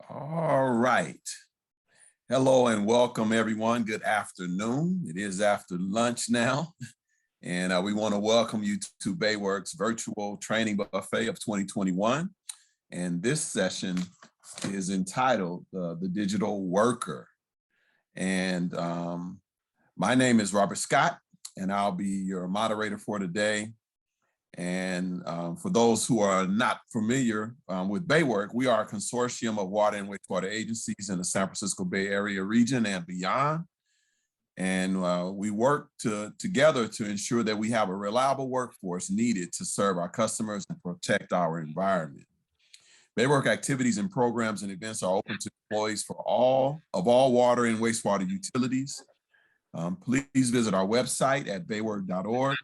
All right. Hello and welcome, everyone. Good afternoon. It is after lunch now, and we want to welcome you to BAYWORK's virtual training buffet of 2021. And this session is entitled The Digital Worker. And my name is Robert Scott, and I'll be your moderator for today. And for those who are not familiar with BAYWORK, we are a consortium of water and wastewater agencies in the San Francisco Bay Area region and beyond. And we work together to ensure that we have a reliable workforce needed to serve our customers and protect our environment. BAYWORK activities and programs and events are open to employees for all water and wastewater utilities. Please visit our website at baywork.org.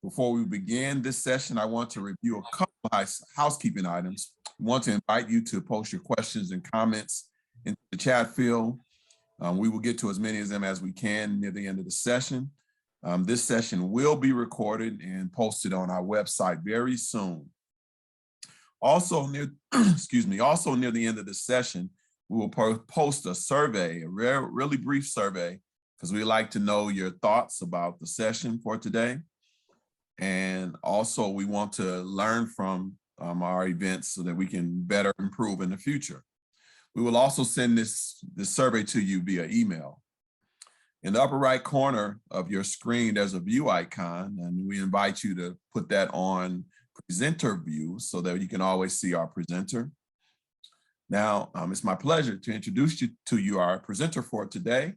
Before we begin this session, I want to review a couple of housekeeping items. We want to invite you to post your questions and comments in the chat field. We will get to as many of them as we can near the end of the session. This session will be recorded and posted on our website very soon. Also near, also near the end of the session, we will post a survey, a really brief survey, because we like to know your thoughts about the session for today. And also we want to learn from our events so that we can better improve in the future. We will also send this survey to you via email. In the upper right corner of your screen, there's a view icon, and we invite you to put that on presenter view so that you can always see our presenter. Now, it's my pleasure to introduce you to our presenter for today.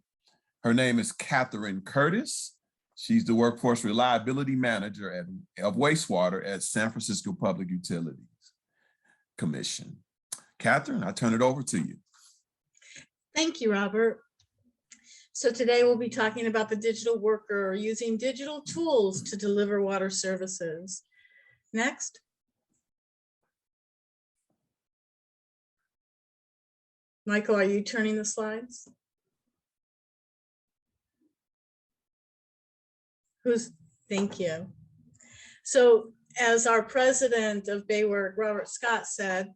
Her name is Catherine Curtis. She's the Workforce Reliability Manager of Wastewater at San Francisco Public Utilities Commission. Catherine, I turn it over to you. Thank you, Robert. So today we'll be talking about the digital worker using digital tools to deliver water services. Next. Michael, are you turning the slides? Thank you. So as our president of BAYWORK, Robert Scott, said,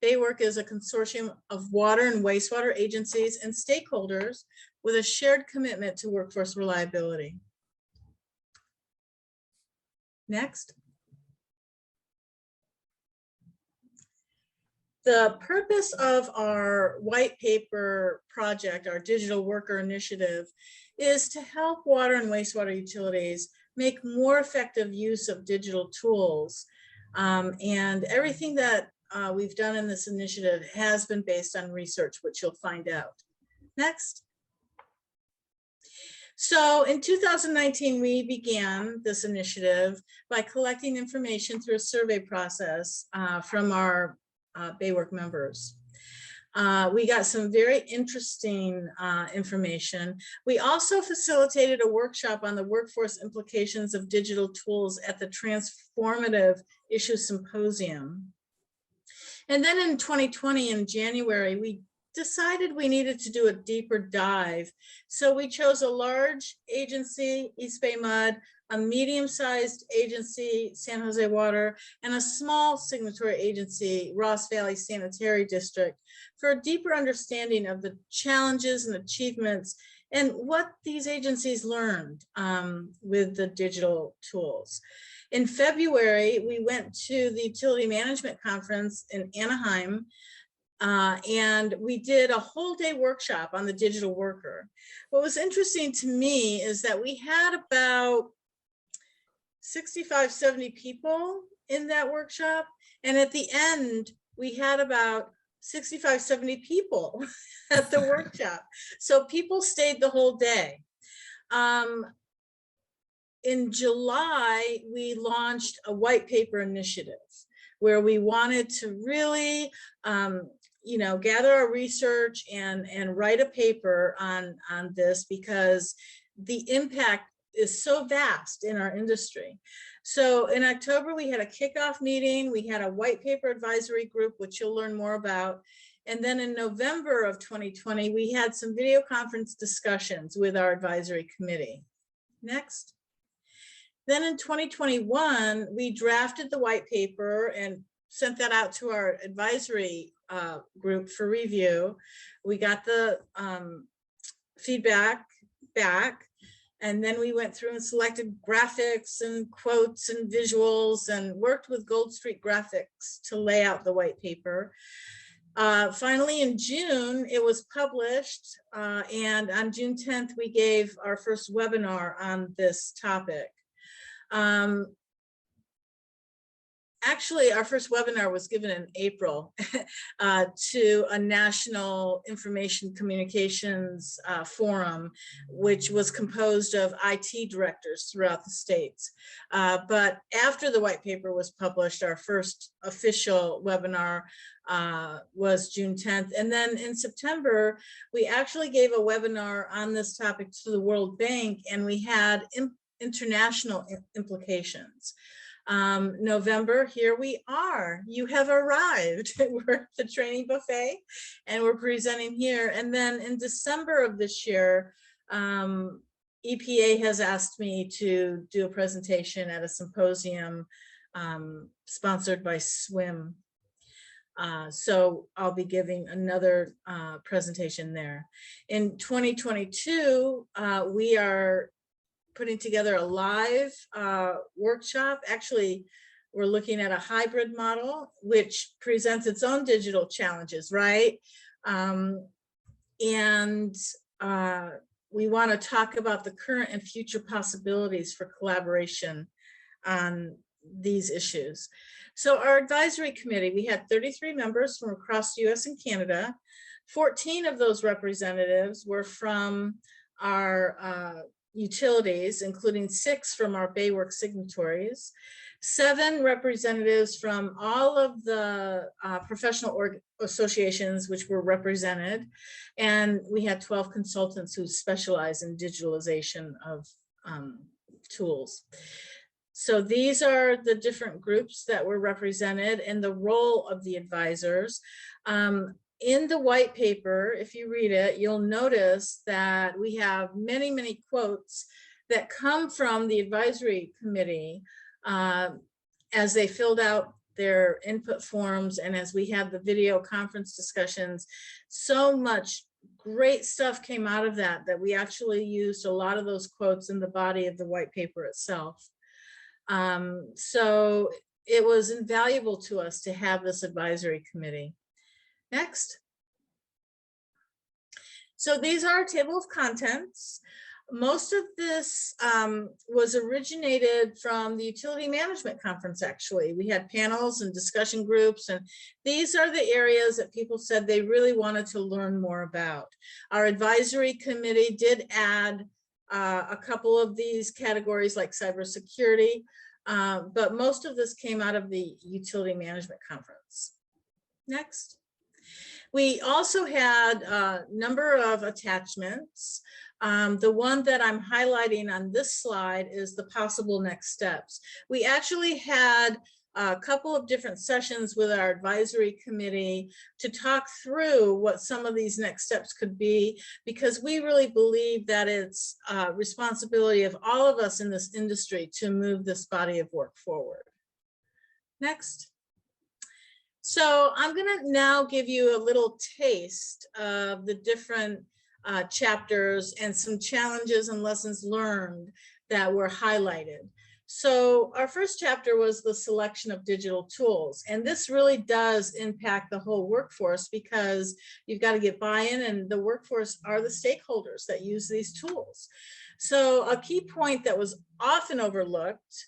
BAYWORK is a consortium of water and wastewater agencies and stakeholders with a shared commitment to workforce reliability. Next. The purpose of our white paper project, our digital worker initiative, is to help water and wastewater utilities make more effective use of digital tools. And everything that we've done in this initiative has been based on research, which you'll find out. Next. So in 2019, we began this initiative by collecting information through a survey process from our BAYWORK members. We got some very interesting information. We also facilitated a workshop on the workforce implications of digital tools at the Transformative Issue Symposium. And then in 2020, in January, we decided we needed to do a deeper dive. So we chose a large agency, East Bay Mud, a medium-sized agency, San Jose Water, and a small signatory agency, Ross Valley Sanitary District, for a deeper understanding of the challenges and achievements and what these agencies learned with the digital tools. In February, we went to the Utility Management Conference in Anaheim, and we did a whole day workshop on the digital worker. What was interesting to me is that we had about 65, 70 people in that workshop. And at the end, we had about 65, 70 people at the workshop. So people stayed the whole day. In July, we launched a white paper initiative where we wanted to really gather our research and write a paper on this, because the impact is so vast in our industry. So in October, we had a kickoff meeting. We had a white paper advisory group, which you'll learn more about. And then in November of 2020, we had some video conference discussions with our advisory committee. Next. Then in 2021, we drafted the white paper and sent that out to our advisory group for review. We got the feedback back, and then we went through and selected graphics and quotes and visuals and worked with Gold Street Graphics to lay out the white paper. Finally, in June, it was published, and on June 10th, we gave our first webinar on this topic. Actually, our first webinar was given in April to a national information communications forum, which was composed of IT directors throughout the states. But after the white paper was published, our first official webinar was June 10th. And then in September, we actually gave a webinar on this topic to the World Bank, and we had international implications. November, here we are. You have arrived. We're at the training buffet and we're presenting here. And then in December of this year, EPA has asked me to do a presentation at a symposium sponsored by SWIM. So I'll be giving another presentation there. In 2022, we are putting together a live workshop. Actually, we're looking at a hybrid model, which presents its own digital challenges, right? And we want to talk about the current and future possibilities for collaboration on these issues. So our advisory committee, we had 33 members from across the US and Canada. 14 of those representatives were from our utilities, including 6 from our BAYWORK signatories, 7 representatives from all of the professional associations which were represented, and we had 12 consultants who specialize in digitalization of tools. So these are the different groups that were represented and the role of the advisors. In the white paper, if you read it, you'll notice that we have many, many quotes that come from the advisory committee as they filled out their input forms and as we had the video conference discussions. So much great stuff came out of that we actually used a lot of those quotes in the body of the white paper itself. So it was invaluable to us to have this advisory committee. Next. So these are our table of contents. Most of this was originated from the Utility Management Conference, actually. We had panels and discussion groups, and these are the areas that people said they really wanted to learn more about. Our advisory committee did add a couple of these categories like cybersecurity, but most of this came out of the Utility Management Conference. Next. We also had a number of attachments. The one that I'm highlighting on this slide is the possible next steps. We actually had a couple of different sessions with our advisory committee to talk through what some of these next steps could be, because we really believe that it's a responsibility of all of us in this industry to move this body of work forward. Next. So I'm going to now give you a little taste of the different chapters and some challenges and lessons learned that were highlighted. So our first chapter was the selection of digital tools. And this really does impact the whole workforce because you've got to get buy-in, and the workforce are the stakeholders that use these tools. So a key point that was often overlooked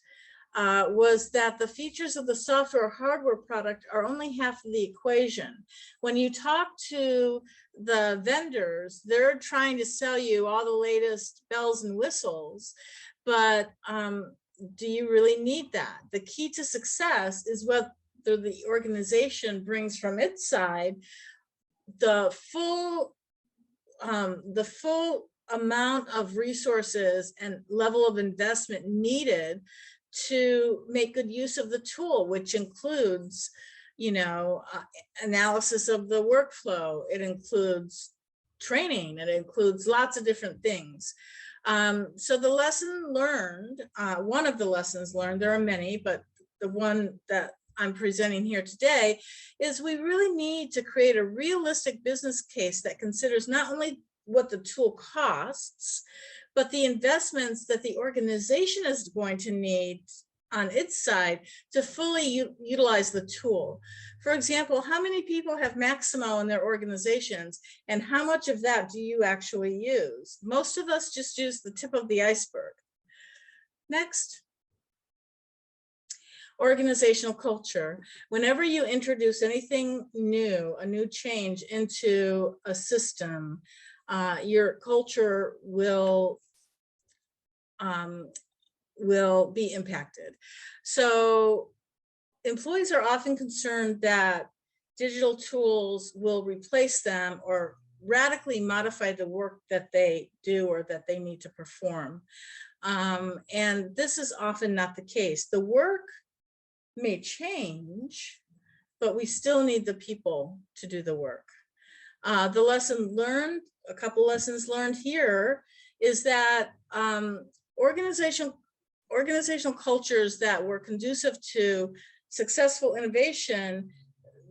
was that the features of the software or hardware product are only half of the equation. When you talk to the vendors, they're trying to sell you all the latest bells and whistles, but do you really need that? The key to success is whether the organization brings from its side the full amount of resources and level of investment needed to make good use of the tool, which includes, analysis of the workflow. It includes training. It includes lots of different things. So the lesson learned, one of the lessons learned, there are many, but the one that I'm presenting here today is we really need to create a realistic business case that considers not only what the tool costs, but the investments that the organization is going to need on its side to fully utilize the tool. For example, how many people have Maximo in their organizations, and how much of that do you actually use? Most of us just use the tip of the iceberg. Next. Organizational culture. Whenever you introduce anything new, a new change into a system, your culture will be impacted. So employees are often concerned that digital tools will replace them or radically modify the work that they do or that they need to perform. And this is often not the case. The work may change, but we still need the people to do the work. The lesson learned, a couple lessons learned here, is that organizational cultures that were conducive to successful innovation,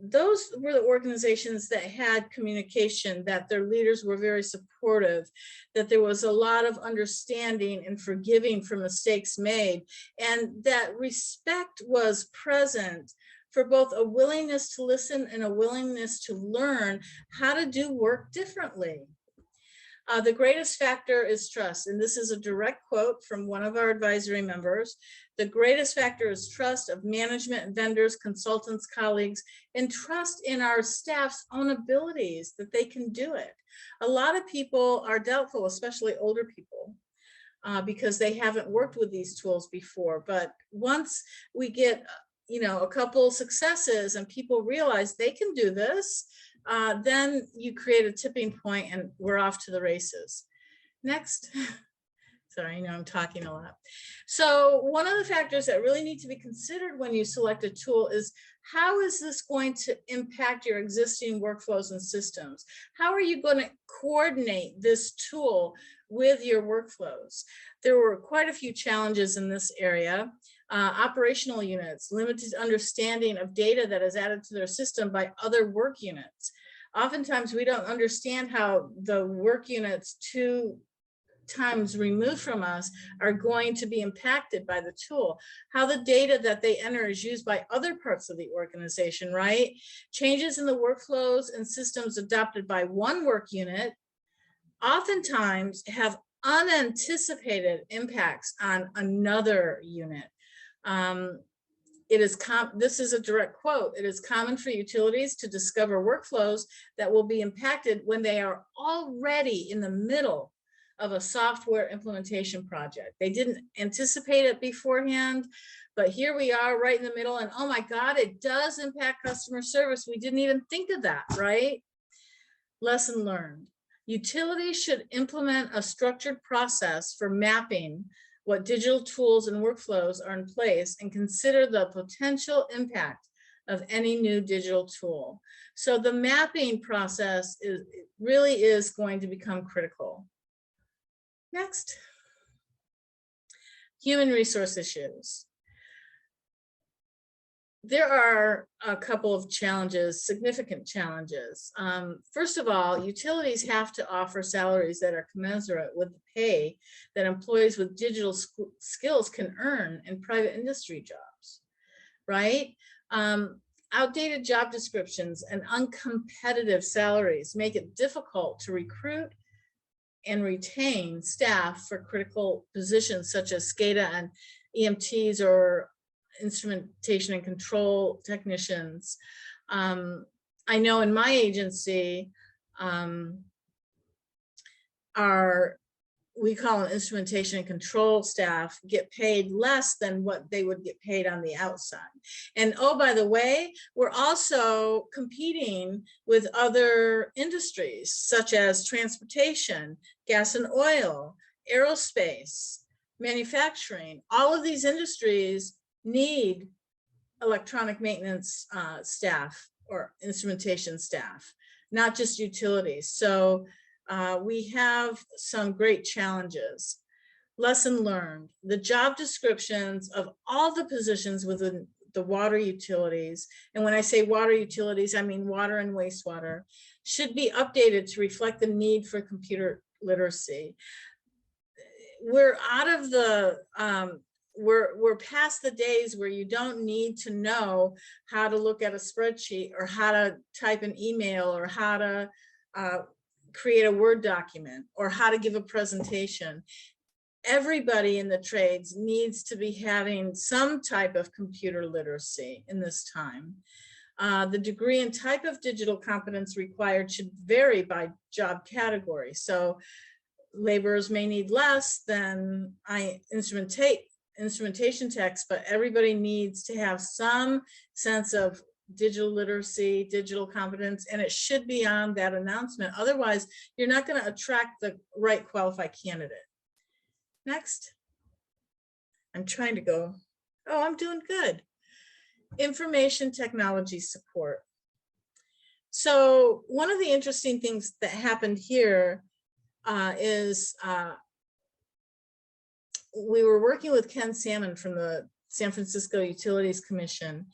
those were the organizations that had communication, that their leaders were very supportive, that there was a lot of understanding and forgiving for mistakes made, and that respect was present for both a willingness to listen and a willingness to learn how to do work differently. The greatest factor is trust, and this is a direct quote from one of our advisory members. The greatest factor is trust of management, vendors, consultants, colleagues, and trust in our staff's own abilities that they can do it. A lot of people are doubtful, especially older people, because they haven't worked with these tools before. But once we get, a couple successes and people realize they can do this, then you create a tipping point and we're off to the races. Next. Sorry, I know I'm talking a lot. So one of the factors that really need to be considered when you select a tool is, how is this going to impact your existing workflows and systems? How are you going to coordinate this tool with your workflows? There were quite a few challenges in this area. Operational units, limited understanding of data that is added to their system by other work units. Oftentimes we don't understand how the work units 2 times removed from us are going to be impacted by the tool, how the data that they enter is used by other parts of the organization, right? Changes in the workflows and systems adopted by one work unit oftentimes have unanticipated impacts on another unit. This is a direct quote. It is common for utilities to discover workflows that will be impacted when they are already in the middle of a software implementation project. They didn't anticipate it beforehand, but here we are right in the middle, and oh my God, it does impact customer service. We didn't even think of that, right? Lesson learned. Utilities should implement a structured process for mapping what digital tools and workflows are in place and consider the potential impact of any new digital tool. So the mapping process really is going to become critical. Next. Human resource issues. There are a couple of challenges, significant challenges. First of all, utilities have to offer salaries that are commensurate with the pay that employees with digital skills can earn in private industry jobs, right? Outdated job descriptions and uncompetitive salaries make it difficult to recruit and retain staff for critical positions such as SCADA and EMTs or instrumentation and control technicians. I know in my agency, we call them instrumentation and control staff, get paid less than what they would get paid on the outside. And oh, by the way, we're also competing with other industries such as transportation, gas and oil, aerospace, manufacturing. All of these industries need electronic maintenance staff or instrumentation staff, not just utilities. So we have some great challenges. Lesson learned, the job descriptions of all the positions within the water utilities, and when I say water utilities, I mean water and wastewater, should be updated to reflect the need for computer literacy. We're out of the, we're past the days where you don't need to know how to look at a spreadsheet or how to type an email or how to create a Word document or how to give a presentation. Everybody in the trades needs to be having some type of computer literacy in this time. The degree and type of digital competence required should vary by job category. So laborers may need less than instrumentation techs, but everybody needs to have some sense of digital literacy, digital competence, and it should be on that announcement. Otherwise, you're not going to attract the right qualified candidate. Next. I'm trying to go. Oh, I'm doing good. Information technology support. So one of the interesting things that happened here is we were working with Ken Salmon from the San Francisco Utilities Commission,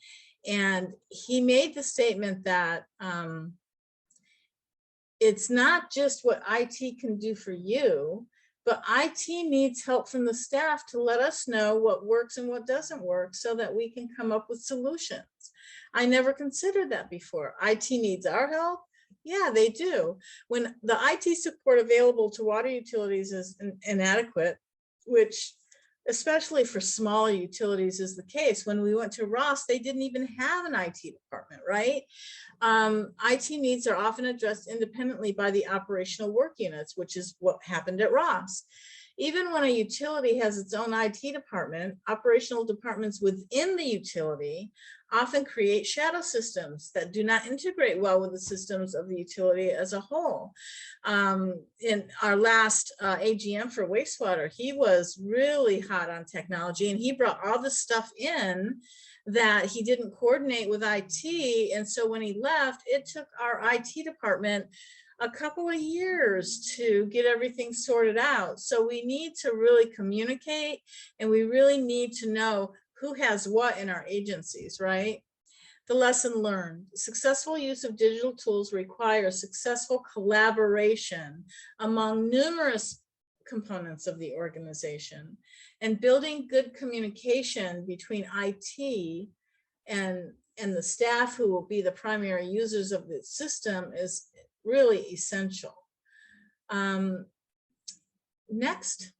and he made the statement that it's not just what IT can do for you, but IT needs help from the staff to let us know what works and what doesn't work so that we can come up with solutions. I never considered that before. IT needs our help. Yeah, they do. When the IT support available to water utilities is inadequate, which especially for smaller utilities is the case. When we went to Ross, they didn't even have an IT department, right? IT needs are often addressed independently by the operational work units, which is what happened at Ross. Even when a utility has its own IT department, operational departments within the utility often create shadow systems that do not integrate well with the systems of the utility as a whole. In our last AGM for wastewater, he was really hot on technology, and he brought all this stuff in that he didn't coordinate with IT. And so when he left, it took our IT department a couple of years to get everything sorted out. So we need to really communicate, and we really need to know who has what in our agencies, right? The lesson learned: successful use of digital tools requires successful collaboration among numerous components of the organization, and building good communication between IT and the staff who will be the primary users of the system is really essential. Next.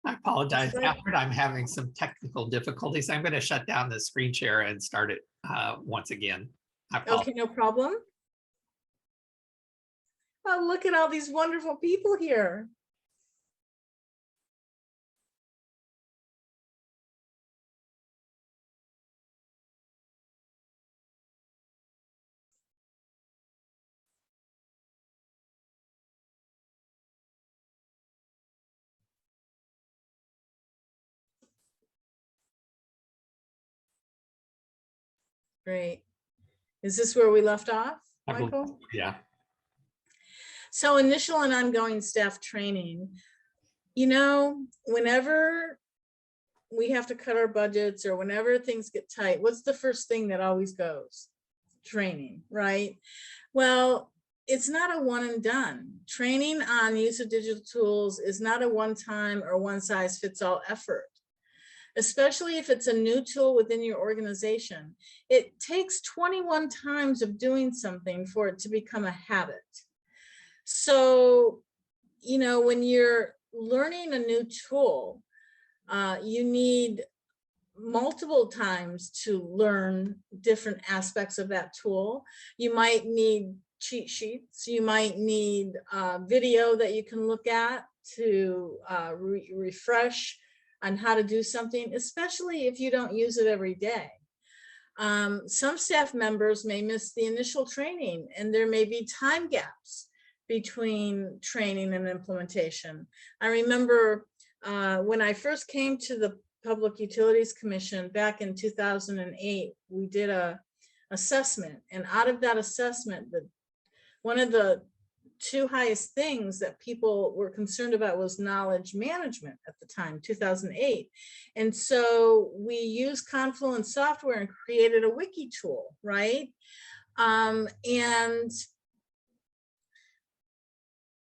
I apologize, Alfred. I'm having some technical difficulties. I'm going to shut down the screen share and start it once again. Okay, no problem. Oh, look at all these wonderful people here. Great. Is this where we left off, Michael? Yeah. So initial and ongoing staff training. You know, whenever we have to cut our budgets or whenever things get tight, what's the first thing that always goes? Training, right? Well, it's not a one and done. Training on use of digital tools is not a one-time or one-size-fits-all effort, especially if it's a new tool within your organization. It takes 21 times of doing something for it to become a habit. So, you know, when you're learning a new tool, you need multiple times to learn different aspects of that tool. You might need cheat sheets. You might need video that you can look at to refresh on how to do something, especially if you don't use it every day. Some staff members may miss the initial training, and there may be time gaps between training and implementation. I remember when I first came to the Public Utilities Commission back in 2008, we did a assessment. And out of that assessment, one of the two highest things that people were concerned about was knowledge management at the time, 2008. And so we used Confluence software and created a wiki tool, right? And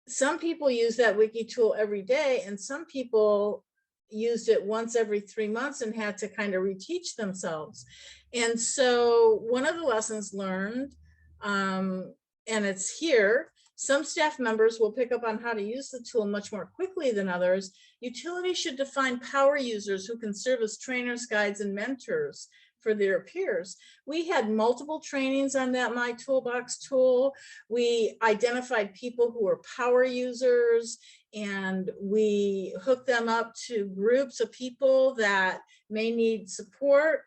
some people use that wiki tool every day, and some people used it once every 3 months and had to kind of reteach themselves. And so one of the lessons learned, and it's here, some staff members will pick up on how to use the tool much more quickly than others. Utilities should define power users who can serve as trainers, guides, and mentors for their peers. We had multiple trainings on that My Toolbox tool. We identified people who were power users, and we hooked them up to groups of people that may need support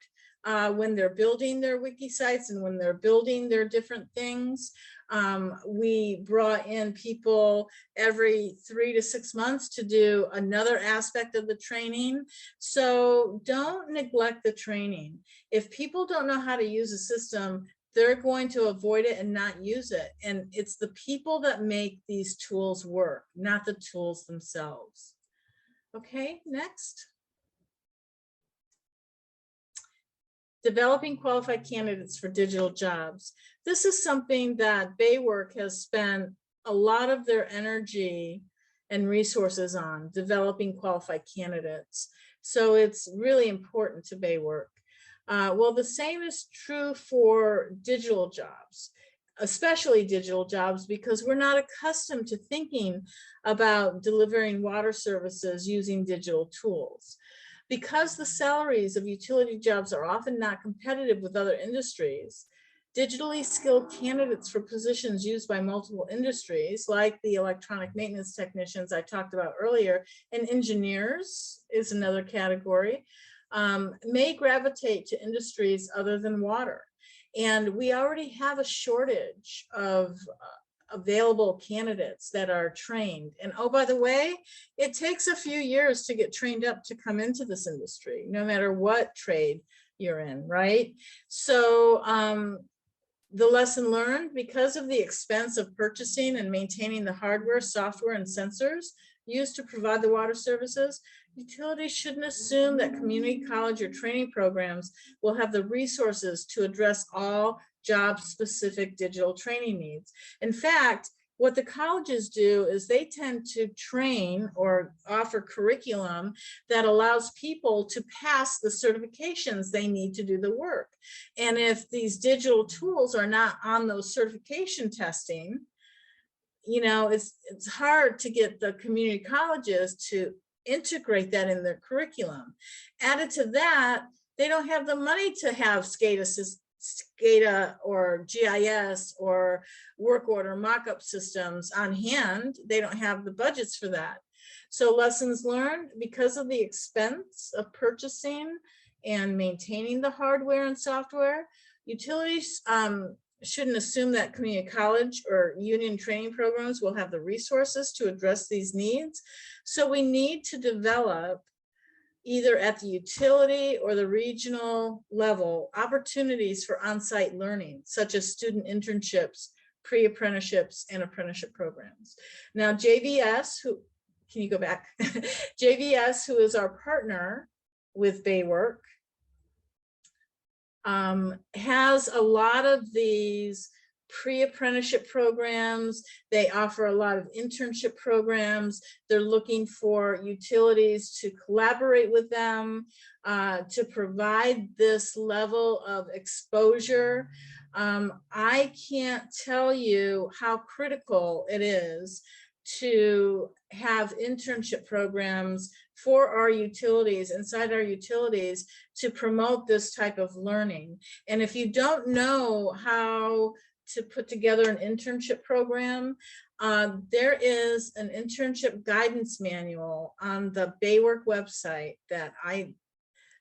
when they're building their wiki sites and when they're building their different things. We brought in people every 3 to 6 months to do another aspect of the training. So don't neglect the training. If people don't know how to use a system, they're going to avoid it and not use it. And it's the people that make these tools work, not the tools themselves. Okay, next. Developing qualified candidates for digital jobs. This is something that BAYWORK has spent a lot of their energy and resources on, developing qualified candidates. So it's really important to BAYWORK. Well, the same is true for digital jobs, especially digital jobs, because we're not accustomed to thinking about delivering water services using digital tools. Because the salaries of utility jobs are often not competitive with other industries, digitally skilled candidates for positions used by multiple industries, like the electronic maintenance technicians I talked about earlier, and engineers is another category, may gravitate to industries other than water. And we already have a shortage of available candidates that are trained. And oh, by the way, it takes a few years to get trained up to come into this industry, no matter what trade you're in, right? So the lesson learned, because of the expense of purchasing and maintaining the hardware, software, and sensors used to provide the water services, utilities shouldn't assume that community college or training programs will have the resources to address all job-specific digital training needs. In fact, what the colleges do is they tend to train or offer curriculum that allows people to pass the certifications they need to do the work. And if these digital tools are not on those certification testing, you know, it's hard to get the community colleges to integrate that in their curriculum. Added to that, they don't have the money to have SCADA or GIS or work order mock-up systems on hand. They don't have the budgets for that. So lessons learned, because of the expense of purchasing and maintaining the hardware and software, utilities shouldn't assume that community college or union training programs will have the resources to address these needs. So we need to develop, either at the utility or the regional level, opportunities for on-site learning, such as student internships, pre-apprenticeships, and apprenticeship programs. Now, JVS, who, can you go back? JVS, who is our partner with BAYWORK, has a lot of these pre-apprenticeship programs. They offer a lot of internship programs. They're looking for utilities to collaborate with them, to provide this level of exposure. I can't tell you how critical it is to have internship programs for our utilities, inside our utilities, to promote this type of learning. And if you don't know how to put together an internship program, there is an internship guidance manual on the BAYWORK website that I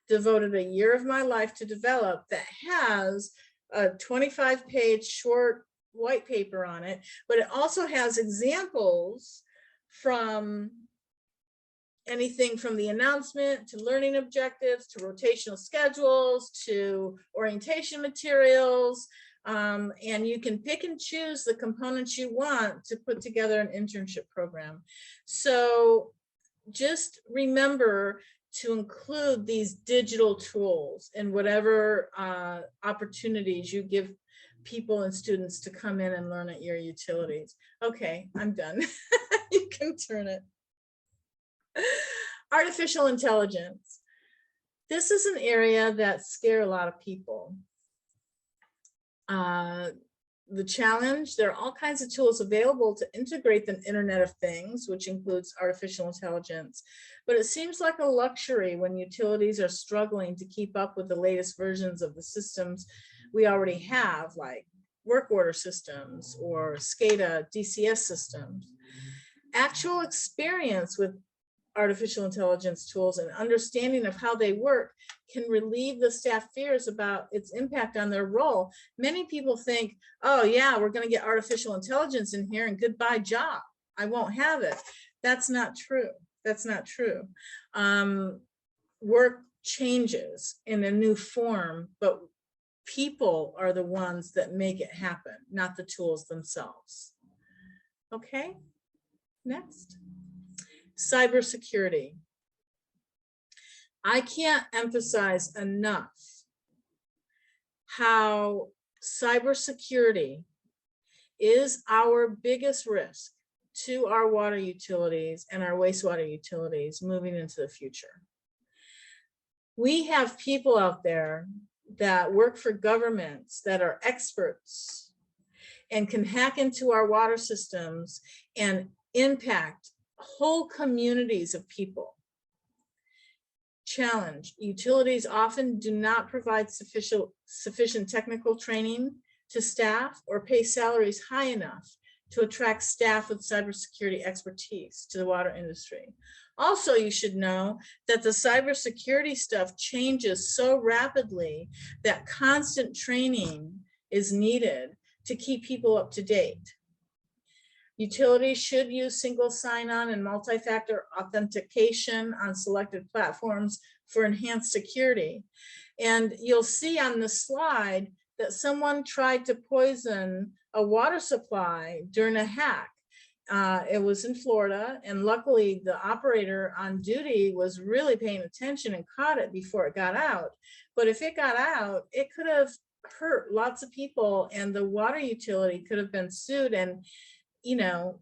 devoted a year of my life to develop, that has a 25-page short white paper on it, but it also has examples from anything from the announcement to learning objectives to rotational schedules to orientation materials. And you can pick and choose the components you want to put together an internship program. So just remember to include these digital tools in whatever opportunities you give people and students to come in and learn at your utilities. Okay, I'm done. You can turn it. Artificial intelligence. This is an area that scares a lot of people. The challenge, there are all kinds of tools available to integrate the Internet of Things, which includes artificial intelligence, but it seems like a luxury when utilities are struggling to keep up with the latest versions of the systems we already have, like work order systems or SCADA, DCS systems. Actual experience with artificial intelligence tools and understanding of how they work can relieve the staff fears about its impact on their role. Many people think, oh yeah, we're going to get artificial intelligence in here and goodbye job. I won't have it. That's not true. That's not true. Work changes in a new form, but people are the ones that make it happen, not the tools themselves. Okay, next. Cybersecurity. I can't emphasize enough how cybersecurity is our biggest risk to our water utilities and our wastewater utilities moving into the future. We have people out there that work for governments that are experts and can hack into our water systems and impact whole communities of people. Challenge, utilities often do not provide sufficient technical training to staff or pay salaries high enough to attract staff with cybersecurity expertise to the water industry. Also, you should know that the cybersecurity stuff changes so rapidly that constant training is needed to keep people up to date. Utilities should use single sign-on and multi-factor authentication on selected platforms for enhanced security. And you'll see on the slide that someone tried to poison a water supply during a hack. It was in Florida, and luckily the operator on duty was really paying attention and caught it before it got out. But if it got out, it could have hurt lots of people, and the water utility could have been sued, and you know,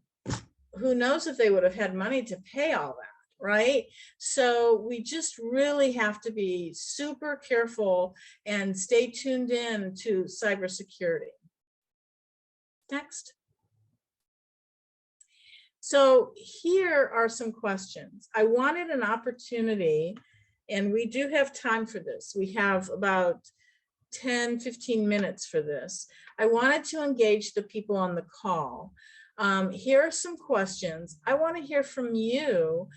who knows if they would have had money to pay all that, right? So we just really have to be super careful and stay tuned in to cybersecurity. Next. So here are some questions. I wanted an opportunity, and we do have time for this. We have about 10-15 minutes for this. I wanted to engage the people on the call. Here are some questions. I want to hear from you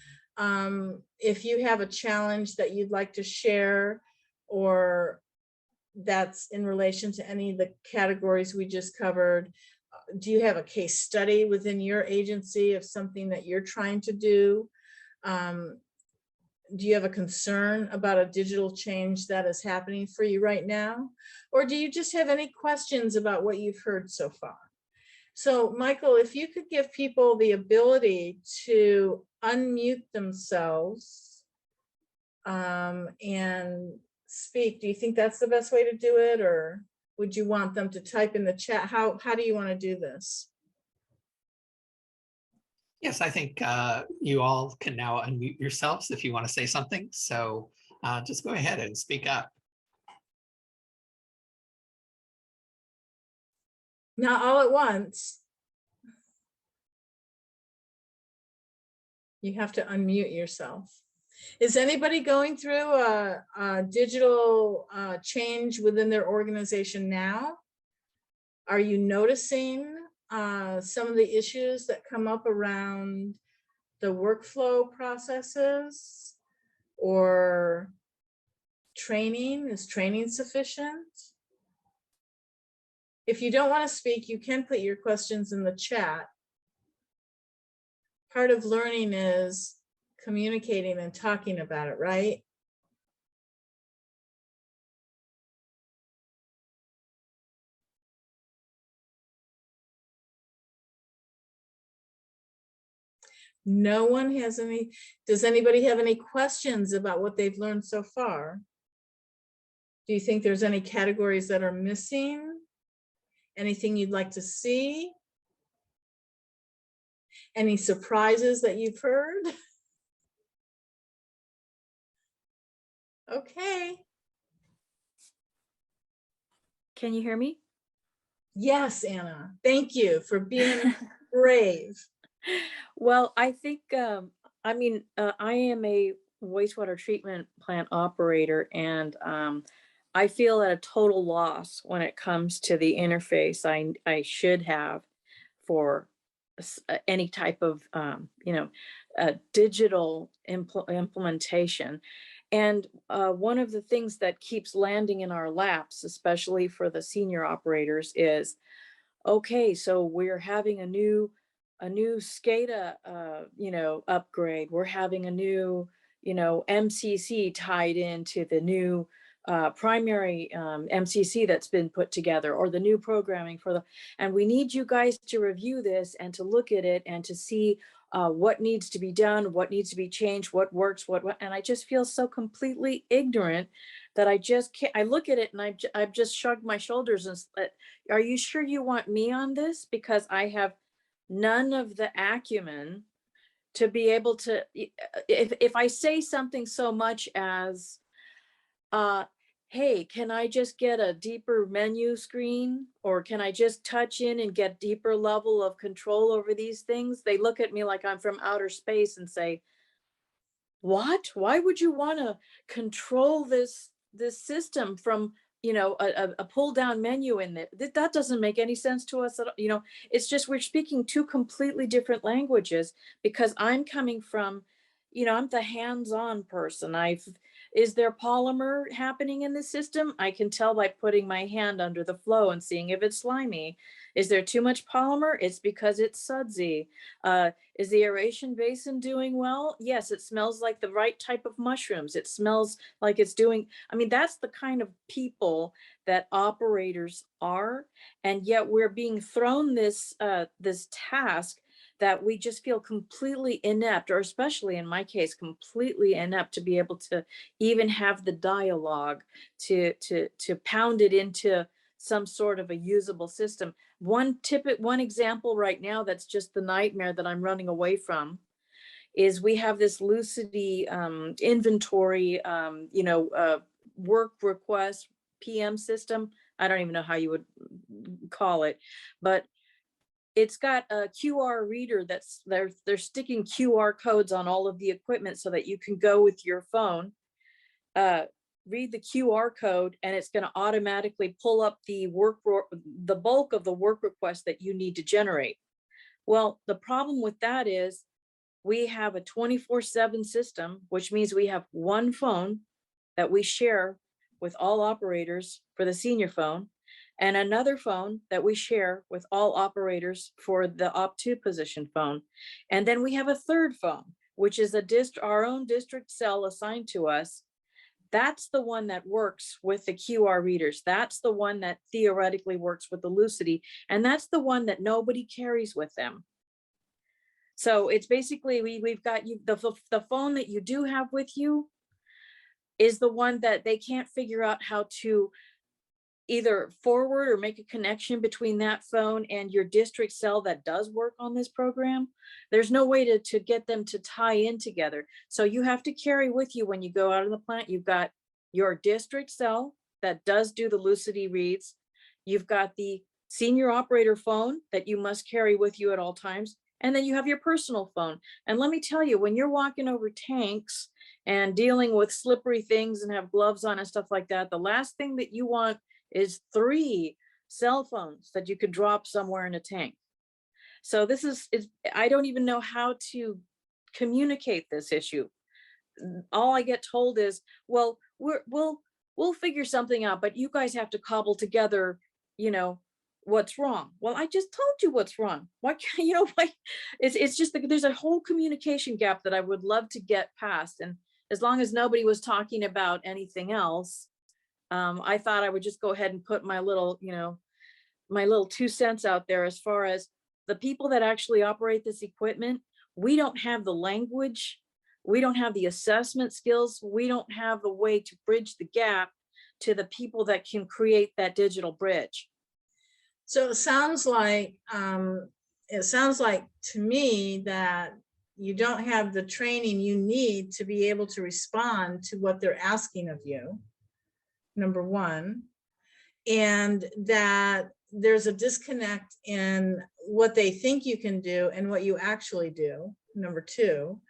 if you have a challenge that you'd like to share, or that's in relation to any of the categories we just covered. Do you have a case study within your agency of something that you're trying to do? Do you have a concern about a digital change that is happening for you right now? Or do you just have any questions about what you've heard so far? So Michael, if you could give people the ability to unmute themselves and speak, do you think that's the best way to do it? Or would you want them to type in the chat? How do you want to do this? Yes, I think you all can now unmute yourselves if you want to say something. So just go ahead and speak up. Not all at once. You have to unmute yourself. Is anybody going through a digital change within their organization now? Are you noticing some of the issues that come up around the workflow processes or training? Is training sufficient? If you don't want to speak, you can put your questions in the chat. Part of learning is communicating and talking about it, right? No one has any, does anybody have any questions about what they've learned so far? Do you think there's any categories that are missing? Anything you'd like to see? Any surprises that you've heard? Okay. Can you hear me? Yes, Anna. Thank you for being brave. Well, I think, I mean, I am a wastewater treatment plant operator, and I feel at a total loss when it comes to the interface I should have for any type of, digital implementation. And one of the things that keeps landing in our laps, especially for the senior operators, is, okay, so we're having a new SCADA, upgrade. We're having a new, MCC tied into the new primary MCC that's been put together, or the new programming for the, and we need you guys to review this and to look at it and to see what needs to be done, what needs to be changed, what works, what, and I just feel so completely ignorant that I just can't. I look at it and I've just shrugged my shoulders and are you sure you want me on this? Because I have none of the acumen to be able to, if I say something so much as, hey, can I just get a deeper menu screen? Or can I just touch in and get deeper level of control over these things? They look at me like I'm from outer space and say, what? Why would you want to control this system from, a pull down menu in there? That doesn't make any sense to us at all. It's just, we're speaking two completely different languages, because I'm coming from, I'm the hands-on person. Is there polymer happening in the system? I can tell by putting my hand under the flow and seeing if it's slimy. Is there too much polymer? It's because it's sudsy. Is the aeration basin doing well? Yes, it smells like the right type of mushrooms. It smells like it's doing, I mean, that's the kind of people that operators are. And yet we're being thrown this task that we just feel completely inept, or especially in my case, completely inept to be able to even have the dialogue to pound it into some sort of a usable system. One example right now that's just the nightmare that I'm running away from is we have this Lucity inventory, work request PM system. I don't even know how you would call it, but it's got a QR reader that's they're sticking QR codes on all of the equipment so that you can go with your phone, read the QR code, and it's going to automatically pull up the bulk of the work request that you need to generate. Well, the problem with that is we have a 24/7 system, which means we have one phone that we share with all operators for the senior phone, and another phone that we share with all operators for the Op2 position phone. And then we have a third phone, which is our own district cell assigned to us. That's the one that works with the QR readers. That's the one that theoretically works with the Lucity. And that's the one that nobody carries with them. So it's basically, we've got you, the phone that you do have with you is the one that they can't figure out how to either forward or make a connection between that phone and your district cell that does work on this program. There's no way to get them to tie in together. So you have to carry with you when you go out in the plant, you've got your district cell that does do the Lucity reads. You've got the senior operator phone that you must carry with you at all times. And then you have your personal phone. And let me tell you, when you're walking over tanks and dealing with slippery things and have gloves on and stuff like that, the last thing that you want is 3 cell phones that you could drop somewhere in a tank. So this is I don't even know how to communicate this issue. All I get told is, well, we'll figure something out, but you guys have to cobble together, what's wrong? Well, I just told you what's wrong. Why can't, you know, why? It's just that there's a whole communication gap that I would love to get past. And as long as nobody was talking about anything else, I thought I would just go ahead and put my little, you know, my little 2 cents out there as far as the people that actually operate this equipment. We don't have the language. We don't have the assessment skills. We don't have the way to bridge the gap to the people that can create that digital bridge. So it sounds like to me that you don't have the training you need to be able to respond to what they're asking of you, number one, and that there's a disconnect in what they think you can do and what you actually do, number two,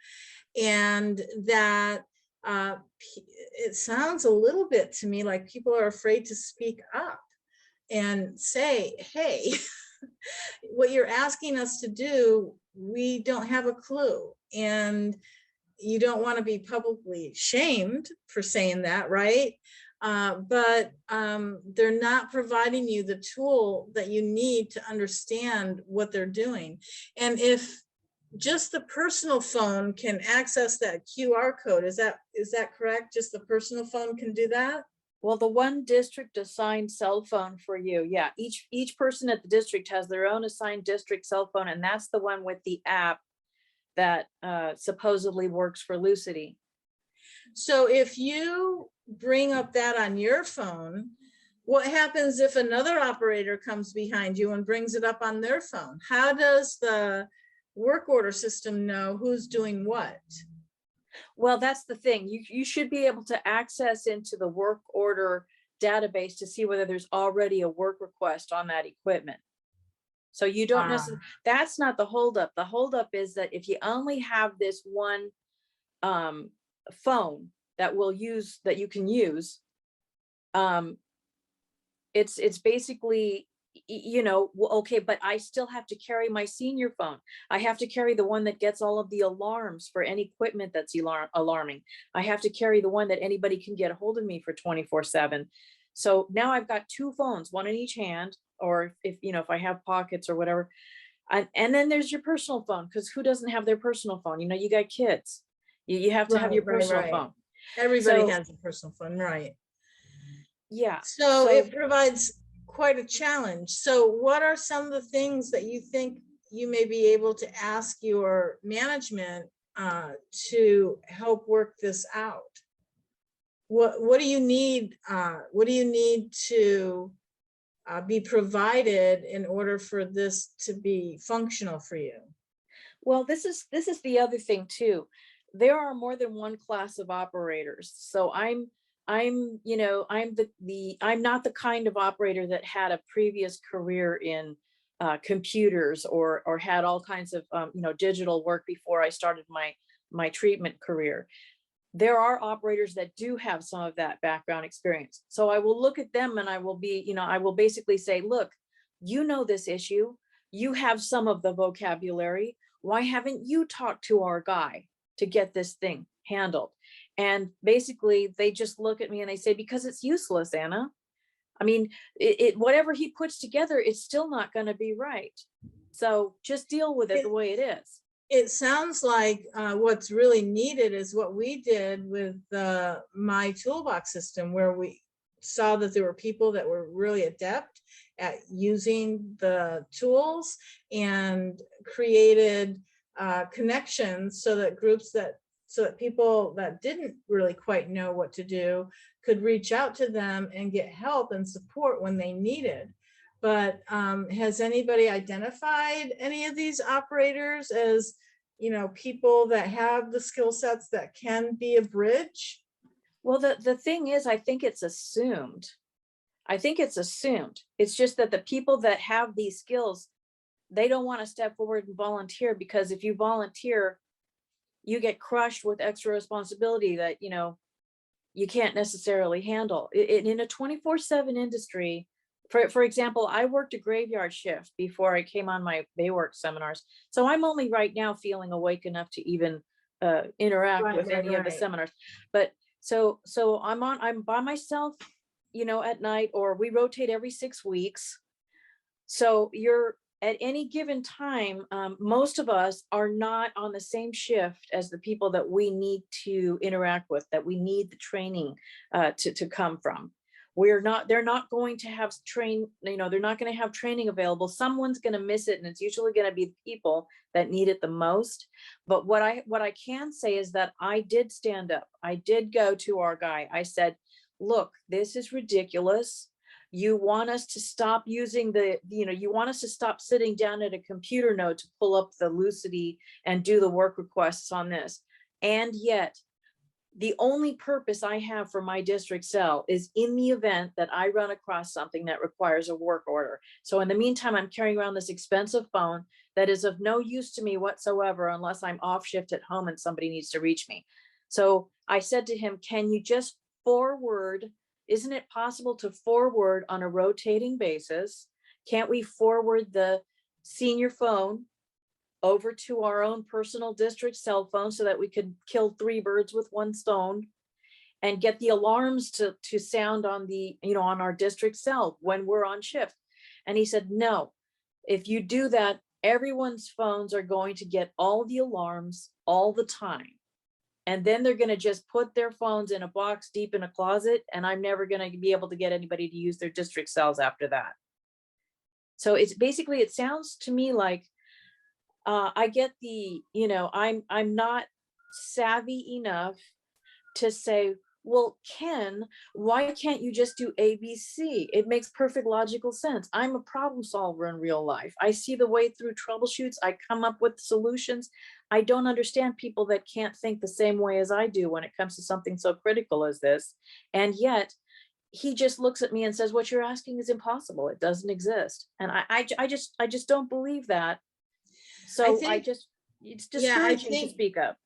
and that it sounds a little bit to me like people are afraid to speak up and say, hey, what you're asking us to do, we don't have a clue. And you don't want to be publicly shamed for saying that, right? But they're not providing you the tool that you need to understand what they're doing. And if just the personal phone can access that QR code, is that correct? Just the personal phone can do that? Well, the one district assigned cell phone for you. Yeah, each person at the district has their own assigned district cell phone, and that's the one with the app that supposedly works for Lucity. So if you bring up that on your phone, what happens if another operator comes behind you and brings it up on their phone? How does the work order system know who's doing what? Well, that's the thing. You should be able to access into the work order database to see whether there's already a work request on that equipment. So you don't necessarily, that's not the holdup. The holdup is that if you only have this one phone that you can use, it's basically, you know, okay, but I still have to carry my senior phone. I have to carry the one that gets all of the alarms for any equipment that's alarming. I have to carry the one that anybody can get a hold of me for 24/7. So now I've got 2 phones, one in each hand, or if, you know, if I have pockets or whatever. And then there's your personal phone, because who doesn't have their personal phone? You know, you got kids. You have to have your personal phone. Everybody has a personal phone, right? Yeah. So it provides quite a challenge. So what are some of the things that you think you may be able to ask your management to help work this out? What do you need? What do you need to be provided in order for this to be functional for you? Well, this is the other thing too. There are more than one class of operators. So I'm you know, I'm not the kind of operator that had a previous career in computers or had all kinds of you know, digital work before I started my treatment career. There are operators that do have some of that background experience. So I will look at them and I will be, you know, I will basically say, look, you know this issue, you have some of the vocabulary. Why haven't you talked to our guy to get this thing handled? And basically they just look at me and they say, because it's useless, Anna. I mean, whatever he puts together, it's still not going to be right. So just deal with it the way it is. It sounds like what's really needed is what we did with the My Toolbox system, where we saw that there were people that were really adept at using the tools and created connections so that people that didn't really quite know what to do could reach out to them and get help and support when they needed. But has anybody identified any of these operators as, you know, people that have the skill sets that can be a bridge? Well, the thing is, I think it's assumed. It's just that the people that have these skills, they don't want to step forward and volunteer, because if you volunteer, you get crushed with extra responsibility that, you know, you can't necessarily handle. In a 24/7 industry, for example, I worked a graveyard shift before I came on my BAYWORK seminars. So I'm only right now feeling awake enough to even interact with any of the seminars. But so I'm by myself, you know, at night, or we rotate every 6 weeks. So you're at any given time, most of us are not on the same shift as the people that we need to interact with, that we need the training to come from. They're not going to have they're not going to have training available. Someone's going to miss it, and it's usually going to be the people that need it the most. But what I can say is that I did stand up. I did go to our guy. I said, look, this is ridiculous. You want us to stop using you want us to stop sitting down at a computer node to pull up the Lucidity and do the work requests on this. And yet, the only purpose I have for my district cell is in the event that I run across something that requires a work order. So in the meantime, I'm carrying around this expensive phone that is of no use to me whatsoever unless I'm off shift at home and somebody needs to reach me. So I said to him, can you just forward? Isn't it possible to forward on a rotating basis? Can't we forward the senior phone over to our own personal district cell phone so that we could kill 3 birds with 1 stone and get the alarms to sound on on our district cell when we're on shift? And he said, no, if you do that, everyone's phones are going to get all the alarms all the time. And then they're going to just put their phones in a box deep in a closet, and I'm never going to be able to get anybody to use their district cells after that. So it's basically, it sounds to me like I get I'm not savvy enough to say, well, Ken, why can't you just do ABC? It makes perfect logical sense. I'm a problem solver in real life. I see the way through troubleshoots. I come up with solutions. I don't understand people that can't think the same way as I do when it comes to something so critical as this. And yet he just looks at me and says, what you're asking is impossible. It doesn't exist. And I just don't believe that. So it's discouraging to speak up.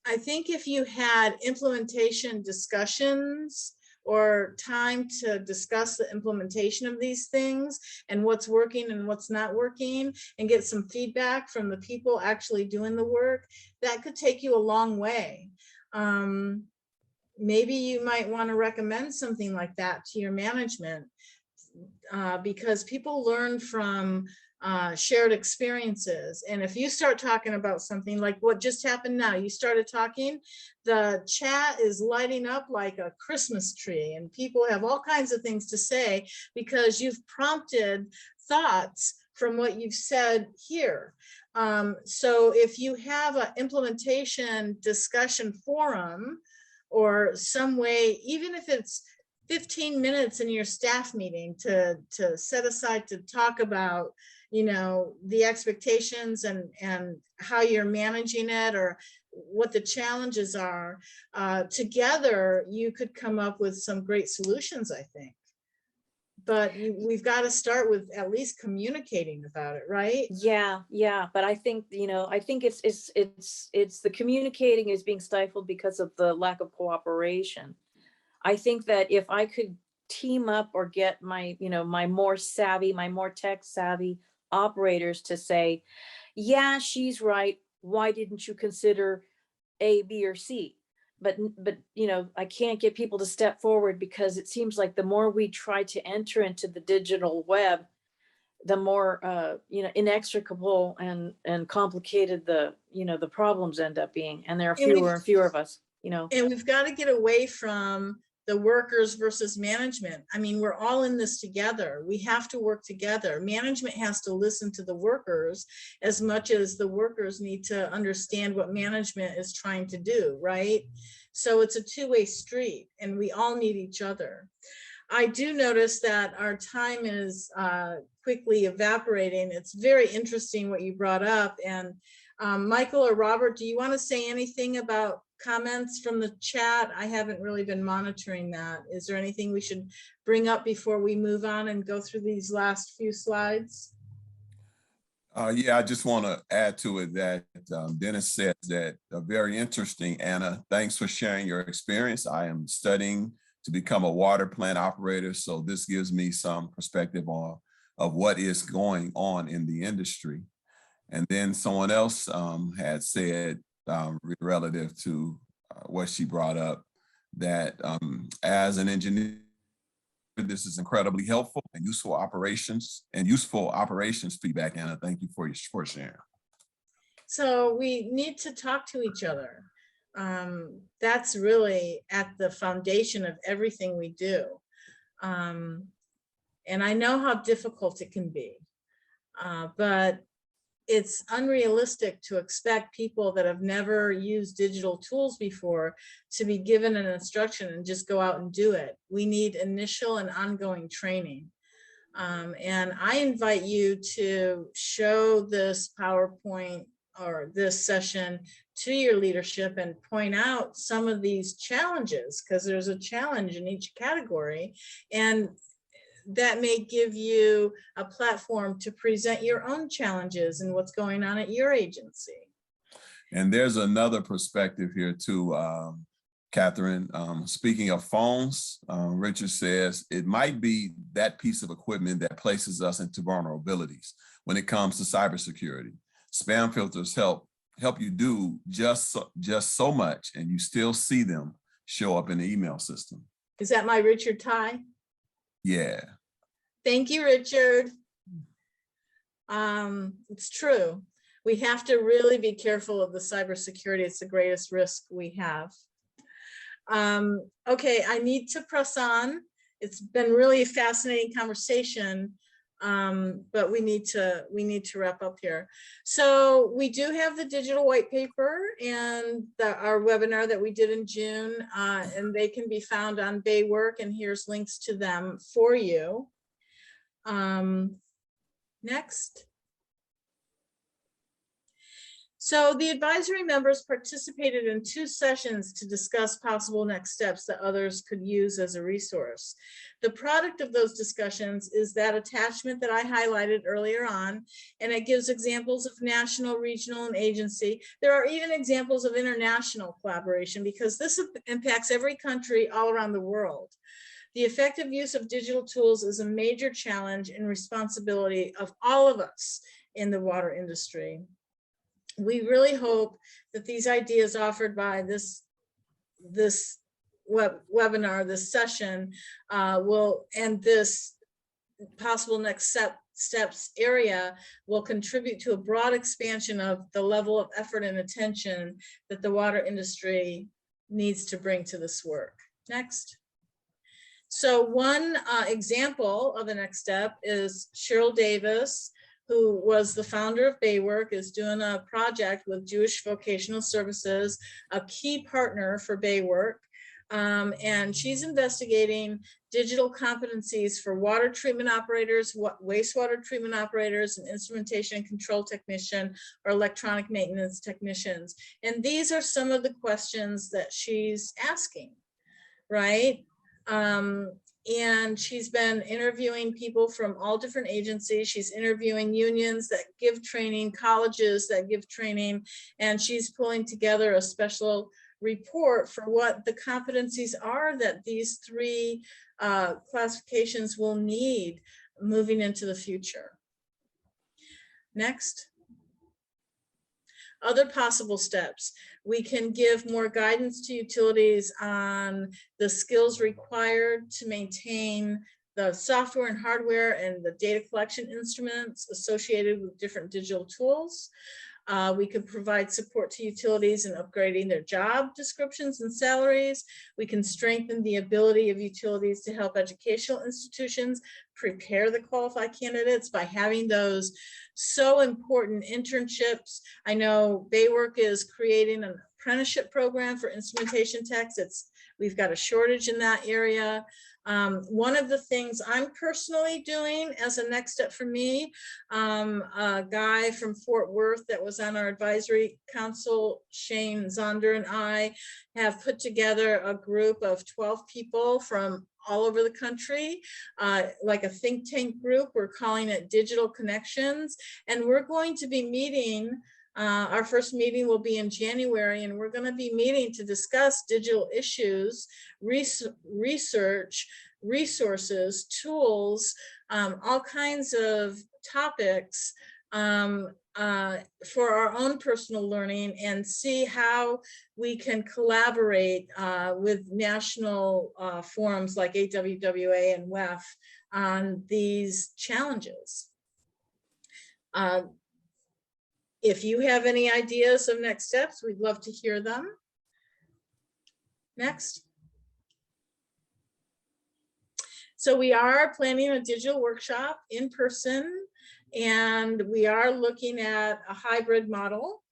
I think if you had implementation discussions or time to discuss the implementation of these things and what's working and what's not working and get some feedback from the people actually doing the work, that could take you a long way. Maybe you might want to recommend something like that to your management because people learn from shared experiences. And if you start talking about something like what just happened now, you started talking, the chat is lighting up like a Christmas tree and people have all kinds of things to say because you've prompted thoughts from what you've said here. So if you have an implementation discussion forum or some way, even if it's 15 minutes in your staff meeting to set aside to talk about the expectations and how you're managing it or what the challenges are, together you could come up with some great solutions, I think. But we've got to start with at least communicating about it, right? Yeah. But I think, I think it's the communicating is being stifled because of the lack of cooperation. I think that if I could team up or get my more tech savvy operators to say, yeah, she's right. Why didn't you consider A, B, or C? But I can't get people to step forward because it seems like the more we try to enter into the digital web, the more inextricable and complicated the problems end up being, and there are fewer and fewer of us. And we've got to get away from the workers versus management. I mean, we're all in this together. We have to work together. Management has to listen to the workers as much as the workers need to understand what management is trying to do, right? So it's a two-way street and we all need each other. I do notice that our time is quickly evaporating. It's very interesting what you brought up. And Michael or Robert, do you want to say anything about comments from the chat? I haven't really been monitoring that. Is there anything we should bring up before we move on and go through these last few slides? Yeah, I just want to add to it that Dennis said that very interesting, Anna. Thanks for sharing your experience. I am studying to become a water plant operator, so this gives me some perspective of what is going on in the industry. And then someone else had said relative to what she brought up, that as an engineer this is incredibly helpful and useful operations feedback, Anna. Thank you for sharing. So we need to talk to each other. That's really at the foundation of everything we do. And I know how difficult it can be, but it's unrealistic to expect people that have never used digital tools before to be given an instruction and just go out and do it. We need initial and ongoing training. And I invite you to show this PowerPoint or this session to your leadership and point out some of these challenges, because there's a challenge in each category, and that may give you a platform to present your own challenges and what's going on at your agency. And there's another perspective here too, Catherine. Speaking of phones, Richard says it might be that piece of equipment that places us into vulnerabilities when it comes to cybersecurity. Spam filters help you do just so much, and you still see them show up in the email system. Is that my Richard tie? Yeah. Thank you, Richard. It's true. We have to really be careful of the cybersecurity. It's the greatest risk we have. Okay, I need to press on. It's been really a fascinating conversation, but we need to wrap up here. So we do have the digital white paper and our webinar that we did in June, and they can be found on BAYWORK, and here's links to them for you. Next. So the advisory members participated in 2 sessions to discuss possible next steps that others could use as a resource. The product of those discussions is that attachment that I highlighted earlier on, and it gives examples of national, regional, and agency. There are even examples of international collaboration, because this impacts every country all around the world. The effective use of digital tools is a major challenge and responsibility of all of us in the water industry. We really hope that these ideas offered by this webinar, this session, and this possible next steps area will contribute to a broad expansion of the level of effort and attention that the water industry needs to bring to this work. Next. So one example of the next step is Cheryl Davis, who was the founder of BAYWORK, is doing a project with Jewish Vocational Services, a key partner for BAYWORK. And she's investigating digital competencies for water treatment operators, wastewater treatment operators, and instrumentation and control technician or electronic maintenance technicians. And these are some of the questions that she's asking, right? And she's been interviewing people from all different agencies. She's interviewing unions that give training, colleges that give training, and she's pulling together a special report for what the competencies are that these 3 classifications will need moving into the future. Next. Other possible steps. We can give more guidance to utilities on the skills required to maintain the software and hardware and the data collection instruments associated with different digital tools. We could provide support to utilities in upgrading their job descriptions and salaries. We can strengthen the ability of utilities to help educational institutions prepare the qualified candidates by having those so important internships. I know BAYWORK is creating an apprenticeship program for instrumentation techs. We've got a shortage in that area. One of the things I'm personally doing as a next step for me, a guy from Fort Worth that was on our advisory council, Shane Zonder, and I have put together a group of 12 people from all over the country, like a think tank group. We're calling it Digital Connections, and we're going to be meeting. Our first meeting will be in January, and we're going to be meeting to discuss digital issues, research, resources, tools, all kinds of topics for our own personal learning and see how we can collaborate with national forums like AWWA and WEF on these challenges. If you have any ideas of next steps, we'd love to hear them. Next. So we are planning a digital workshop in person, and we are looking at a hybrid model.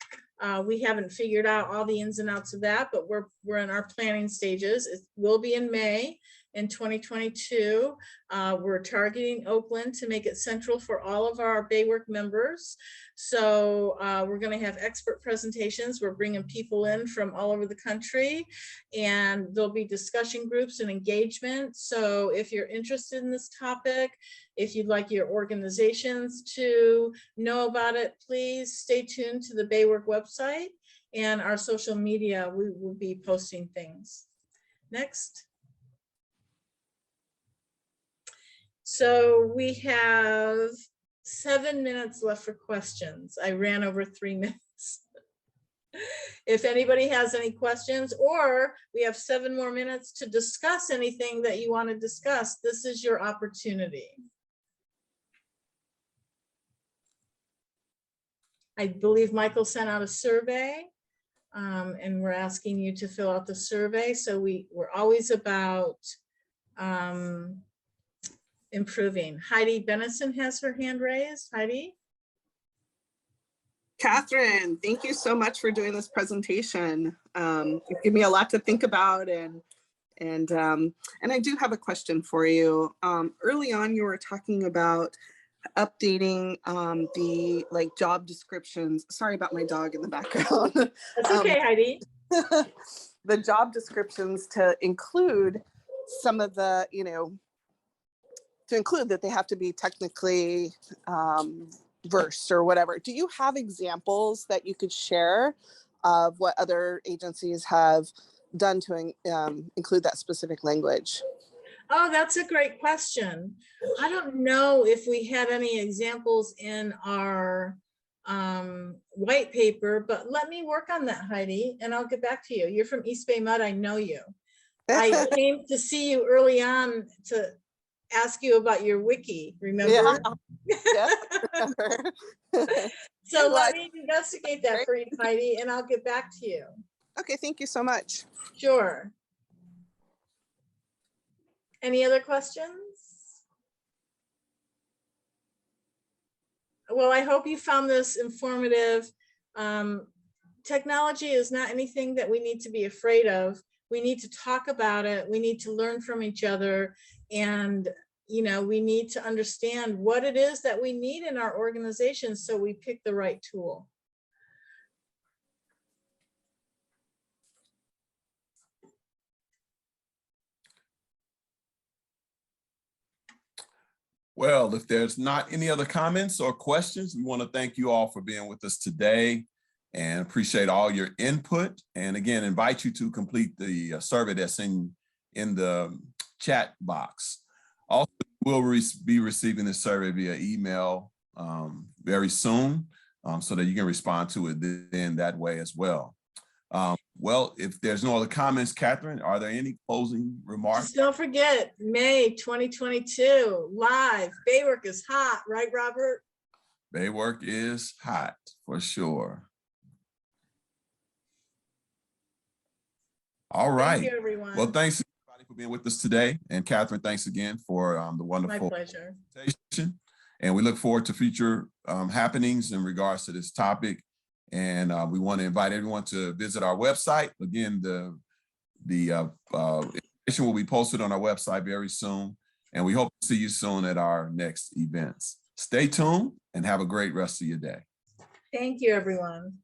We haven't figured out all the ins and outs of that, but we're in our planning stages. It will be in May in 2022. We're targeting Oakland to make it central for all of our BAYWORK members. So we're going to have expert presentations. We're bringing people in from all over the country, and there'll be discussion groups and engagement. So if you're interested in this topic, if you'd like your organizations to know about it, please stay tuned to the BAYWORK website and our social media. We will be posting things. Next. So we have 7 minutes left for questions. I ran over 3 minutes. If anybody has any questions, or we have 7 more minutes to discuss anything that you want to discuss, this is your opportunity. I believe Michael sent out a survey, and we're asking you to fill out the survey. So we're always about improving. Heidi Bennison has her hand raised. Heidi. Catherine, thank you so much for doing this presentation. You give me a lot to think about, and I do have a question for you. Early on, you were talking about updating the job descriptions. Sorry about my dog in the background. That's okay, Heidi. The job descriptions to include some of the, to include that they have to be technically versed or whatever. Do you have examples that you could share of what other agencies have done to include that specific language? Oh, that's a great question. I don't know if we had any examples in our white paper, but let me work on that, Heidi, and I'll get back to you. You're from East Bay Mud, I know you. I came to see you early on to ask you about your wiki, remember? Yeah. So let me investigate that for you, Heidi, and I'll get back to you. Okay, thank you so much. Sure. Any other questions? Well, I hope you found this informative. Technology is not anything that we need to be afraid of. We need to talk about it. We need to learn from each other. And, we need to understand what it is that we need in our organization so we pick the right tool. Well, if there's not any other comments or questions, we want to thank you all for being with us today and appreciate all your input. And again, invite you to complete the survey that's in the chat box. Also, we'll be receiving this survey via email very soon so that you can respond to it then that way as well. Well, if there's no other comments, Catherine, are there any closing remarks? Just don't forget, May 2022, live. BAYWORK is hot, right, Robert? BAYWORK is hot, for sure. All right. Thank you, everyone. Well, thanks everybody for being with us today. And Catherine, thanks again for the wonderful presentation. And we look forward to future happenings in regards to this topic. And we want to invite everyone to visit our website. Again, the information will be posted on our website very soon. And we hope to see you soon at our next events. Stay tuned and have a great rest of your day. Thank you, everyone.